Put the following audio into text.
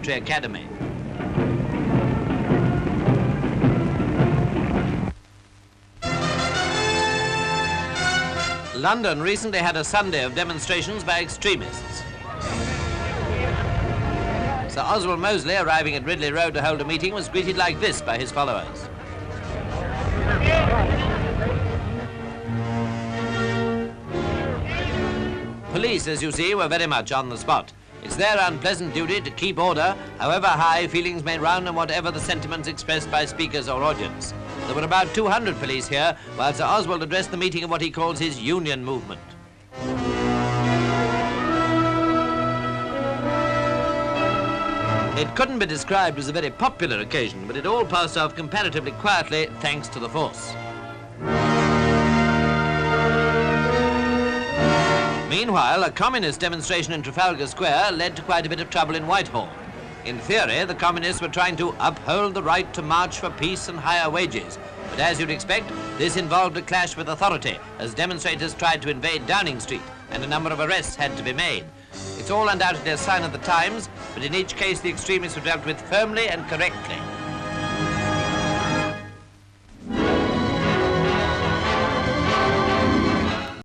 Military Academy. London recently had a Sunday of demonstrations by extremists. Sir Oswald Mosley, arriving at Ridley Road to hold a meeting, was greeted like this by his followers. Police, as you see, were very much on the spot. It's their unpleasant duty to keep order, however high feelings may run and whatever the sentiments expressed by speakers or audience. There were about 200 police here, while Sir Oswald addressed the meeting of what he calls his union movement. It couldn't be described as a very popular occasion, but it all passed off comparatively quietly thanks to the force. Meanwhile, a communist demonstration in Trafalgar Square led to quite a bit of trouble in Whitehall. In theory, the communists were trying to uphold the right to march for peace and higher wages. But as you'd expect, this involved a clash with authority as demonstrators tried to invade Downing Street and a number of arrests had to be made. It's all undoubtedly a sign of the times, but in each case the extremists were dealt with firmly and correctly.